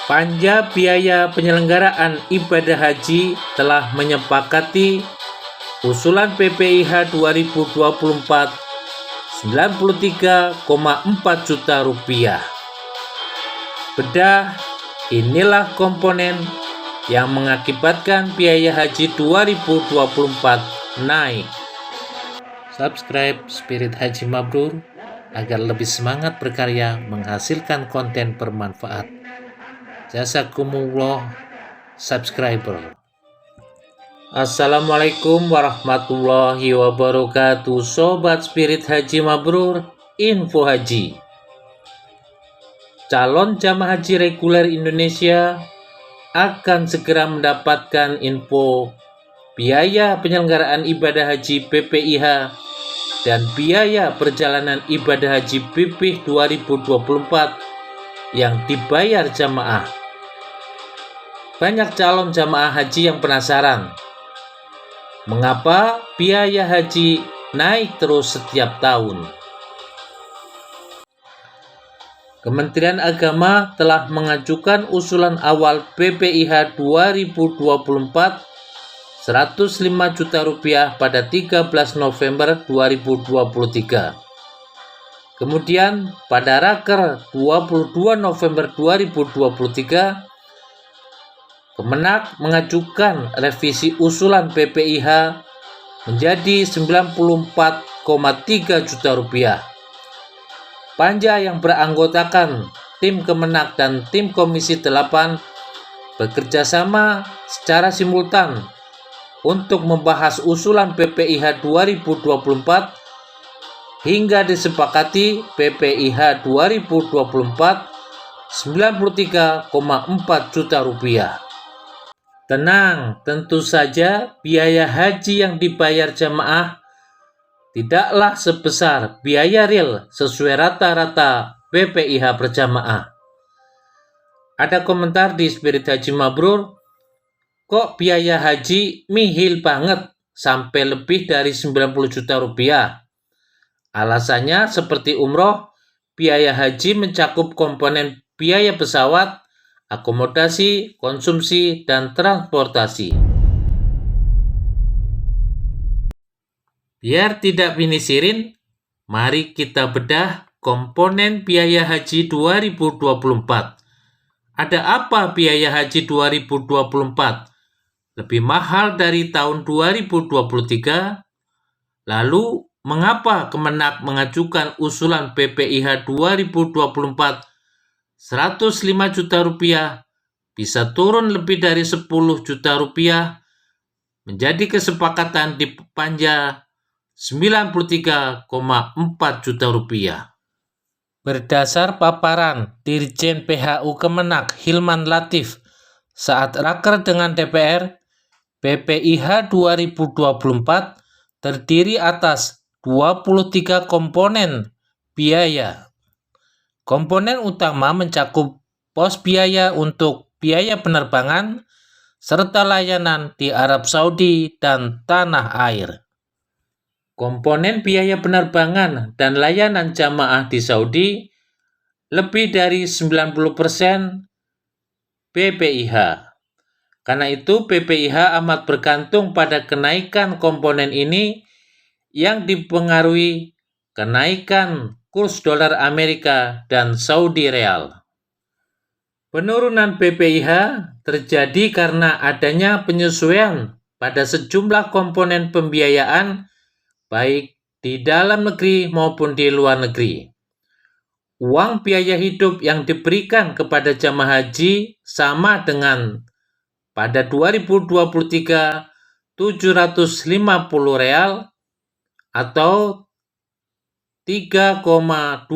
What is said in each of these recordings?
Panja biaya penyelenggaraan ibadah haji telah menyepakati usulan PPIH 2024 93,4 juta rupiah. Bedah, inilah komponen yang mengakibatkan biaya haji 2024 naik. Subscribe Spirit Haji Mabrur agar lebih semangat berkarya menghasilkan konten bermanfaat. Jazakumullah subscriber. Assalamualaikum warahmatullahi wabarakatuh. Sobat Spirit Haji Mabrur, info haji. Calon jamaah haji reguler Indonesia akan segera mendapatkan info biaya penyelenggaraan ibadah haji PPIH dan biaya perjalanan ibadah haji BPIH 2024 yang dibayar jamaah. Banyak calon jamaah haji yang penasaran mengapa biaya haji naik terus setiap tahun. Kementerian Agama telah mengajukan usulan awal PPIH 2024 105 juta rupiah pada 13 November 2023. Kemudian pada Raker 22 November 2023, Kemenak mengajukan revisi usulan PPIH menjadi 94,3 juta rupiah. Panja yang beranggotakan tim Kemenak dan tim Komisi 8 bekerjasama secara simultan untuk membahas usulan PPIH 2024 hingga disepakati PPIH 2024 93,4 juta rupiah. Tenang, tentu saja biaya haji yang dibayar jamaah tidaklah sebesar biaya real sesuai rata-rata PPIH berjamaah. Ada komentar di Spirit Haji Mabrur, kok biaya haji nihil banget sampai lebih dari 90 juta rupiah. Alasannya seperti umroh, biaya haji mencakup komponen biaya pesawat, akomodasi, konsumsi, dan transportasi. Biar tidak pinisirin, mari kita bedah komponen biaya haji 2024. Ada apa biaya haji 2024? Lebih mahal dari tahun 2023? Lalu, mengapa Kemenak mengajukan usulan PPIH 2024 105 juta rupiah bisa turun lebih dari 10 juta rupiah menjadi kesepakatan di panja 93,4 juta rupiah. Berdasar paparan Dirjen PHU Kemenak Hilman Latif saat raker dengan DPR, PPIH 2024 terdiri atas 23 komponen biaya. Komponen utama mencakup pos biaya untuk biaya penerbangan serta layanan di Arab Saudi dan tanah air. Komponen biaya penerbangan dan layanan jamaah di Saudi lebih dari 90% PPIH. Karena itu PPIH amat bergantung pada kenaikan komponen ini yang dipengaruhi kenaikan kurs dolar Amerika dan Saudi Real. Penurunan PPIH terjadi karena adanya penyesuaian pada sejumlah komponen pembiayaan baik di dalam negeri maupun di luar negeri. Uang biaya hidup yang diberikan kepada jamaah haji sama dengan pada 2023 750 real atau 3,12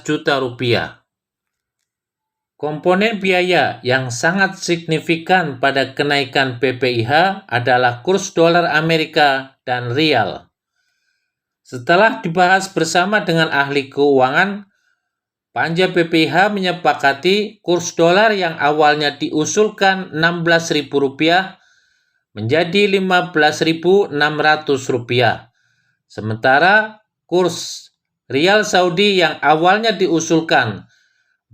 juta rupiah. Komponen biaya yang sangat signifikan pada kenaikan PPIH adalah kurs dolar Amerika dan rial. Setelah dibahas bersama dengan ahli keuangan, panja PPIH menyepakati kurs dolar yang awalnya diusulkan Rp16.000 menjadi Rp15.600. Sementara kurs rial Saudi yang awalnya diusulkan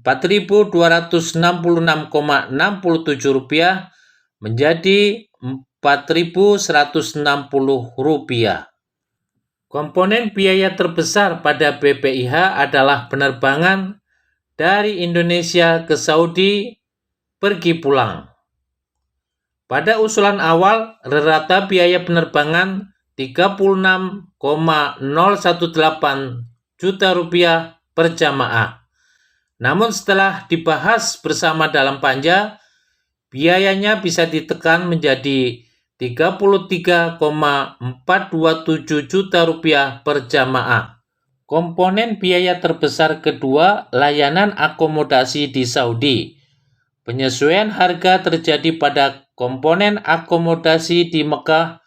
Rp4.266,67 menjadi Rp4.160. Komponen biaya terbesar pada BPIH adalah penerbangan dari Indonesia ke Saudi pergi pulang. Pada usulan awal, rata biaya penerbangan Rp36,018 juta per jamaah. Namun setelah dibahas bersama dalam panja, biayanya bisa ditekan menjadi Rp33,427 juta per jamaah. Komponen biaya terbesar kedua, layanan akomodasi di Saudi. Penyesuaian harga terjadi pada komponen akomodasi di Mekah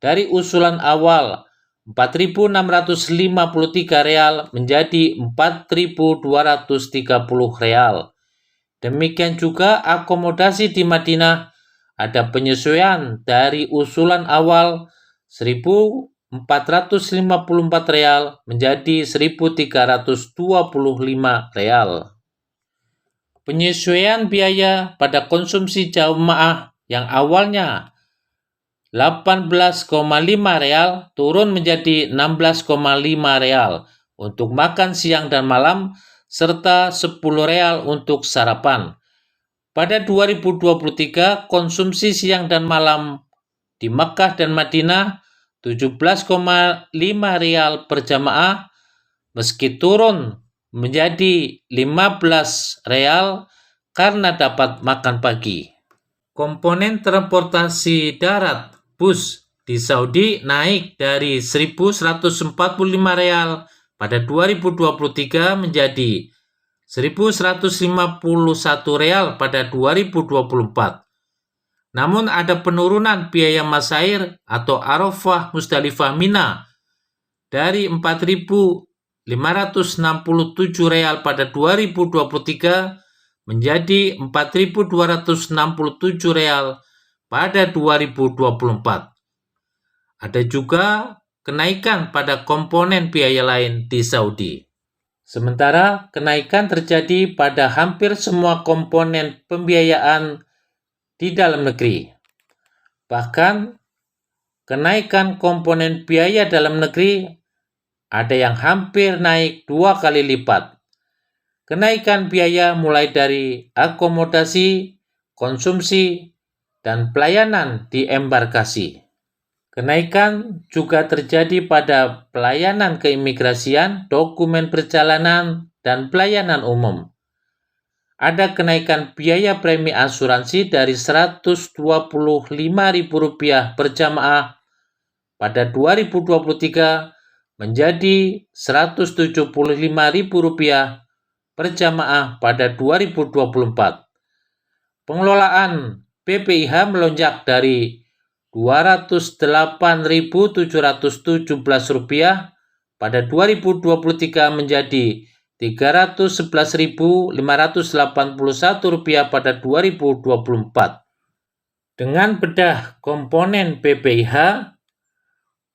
dari usulan awal Rp4.653 menjadi Rp4.230. Demikian juga akomodasi di Madinah ada penyesuaian dari usulan awal Rp1.454 menjadi Rp1.325. Penyesuaian biaya pada konsumsi jamaah yang awalnya Rp18,5 turun menjadi Rp16,5 untuk makan siang dan malam serta Rp10 untuk sarapan. Pada 2023, konsumsi siang dan malam di Makkah dan Madinah Rp17,5 per jamaah meski turun menjadi Rp15 karena dapat makan pagi. Komponen transportasi darat bus di Saudi naik dari Rp1.145 pada 2023 menjadi Rp1.151 pada 2024. Namun ada penurunan biaya masair atau Arafah Musdalifah Mina dari Rp4.567 pada 2023 menjadi Rp4.267 pada 2024. Ada juga kenaikan pada komponen biaya lain di Saudi. Sementara kenaikan terjadi pada hampir semua komponen pembiayaan di dalam negeri. Bahkan kenaikan komponen biaya dalam negeri ada yang hampir naik 2 kali lipat. Kenaikan biaya mulai dari akomodasi, konsumsi, dan pelayanan di embarkasi. Kenaikan juga terjadi pada pelayanan keimigrasian, dokumen perjalanan, dan pelayanan umum. Ada kenaikan biaya premi asuransi dari Rp125.000 per jamaah pada 2023 menjadi Rp175.000 per jamaah pada 2024. Pengelolaan BPIH melonjak dari Rp208.717 pada 2023 menjadi Rp311.581 pada 2024. Dengan bedah komponen BPIH,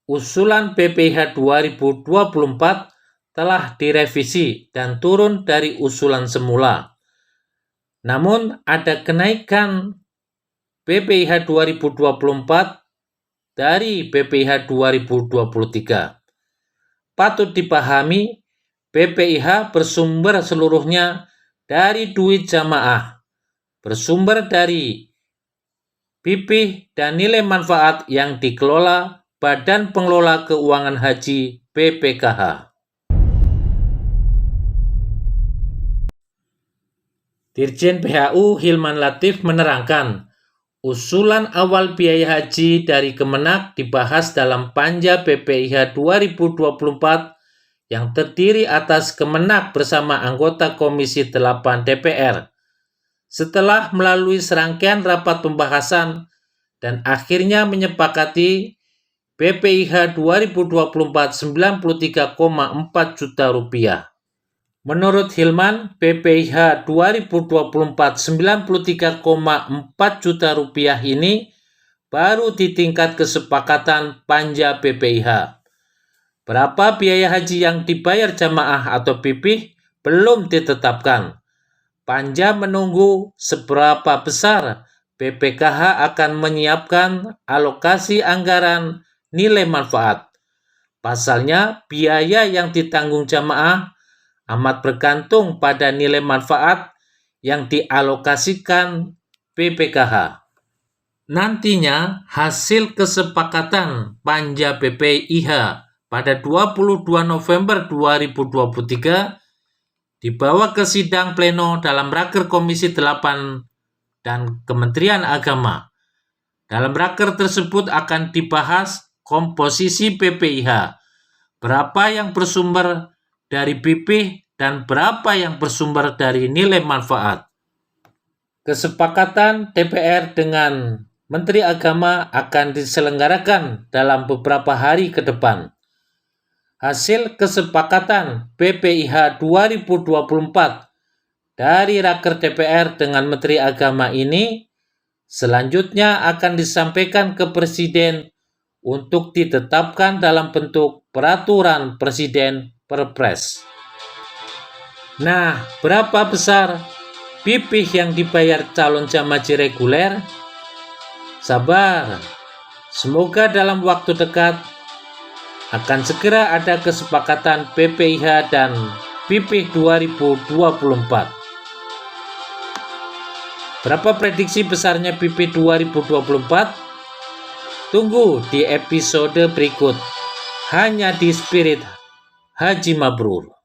usulan BPIH 2024 telah direvisi dan turun dari usulan semula. Namun ada kenaikan BPIH 2024 dari BPIH 2023. Patut dipahami, BPIH bersumber seluruhnya dari duit jamaah, bersumber dari BPIH dan nilai manfaat yang dikelola Badan Pengelola Keuangan Haji BPKH. Dirjen PHU Hilman Latif menerangkan, usulan awal biaya haji dari Kemenak dibahas dalam Panja BPIH 2024 yang terdiri atas Kemenak bersama anggota Komisi 8 DPR. Setelah melalui serangkaian rapat pembahasan dan akhirnya menyepakati BPIH 2024 Rp93,4 juta. Menurut Hilman, BPIH 2024 Rp93,4 juta ini baru di tingkat kesepakatan Panja BPIH. Berapa biaya haji yang dibayar jamaah atau BPIH belum ditetapkan. Panja menunggu seberapa besar BPKH akan menyiapkan alokasi anggaran nilai manfaat. Pasalnya, biaya yang ditanggung jamaah amat bergantung pada nilai manfaat yang dialokasikan BPKH. Nantinya, hasil kesepakatan panja BPIH pada 22 November 2023 dibawa ke sidang pleno dalam Raker Komisi 8 dan Kementerian Agama. Dalam raker tersebut akan dibahas komposisi BPIH, berapa yang bersumber dari BP dan berapa yang bersumber dari nilai manfaat. Kesepakatan DPR dengan Menteri Agama akan diselenggarakan dalam beberapa hari ke depan. Hasil kesepakatan BPIH 2024 dari Raker DPR dengan Menteri Agama ini selanjutnya akan disampaikan ke Presiden untuk ditetapkan dalam bentuk peraturan Presiden Perpres. Nah, berapa besar BP yang dibayar calon jamaah haji reguler? Sabar, semoga dalam waktu dekat akan segera ada kesepakatan BPIH dan BP 2024. Berapa prediksi besarnya BP 2024? Tunggu di episode berikut, hanya di Spirit Haji Mabrur.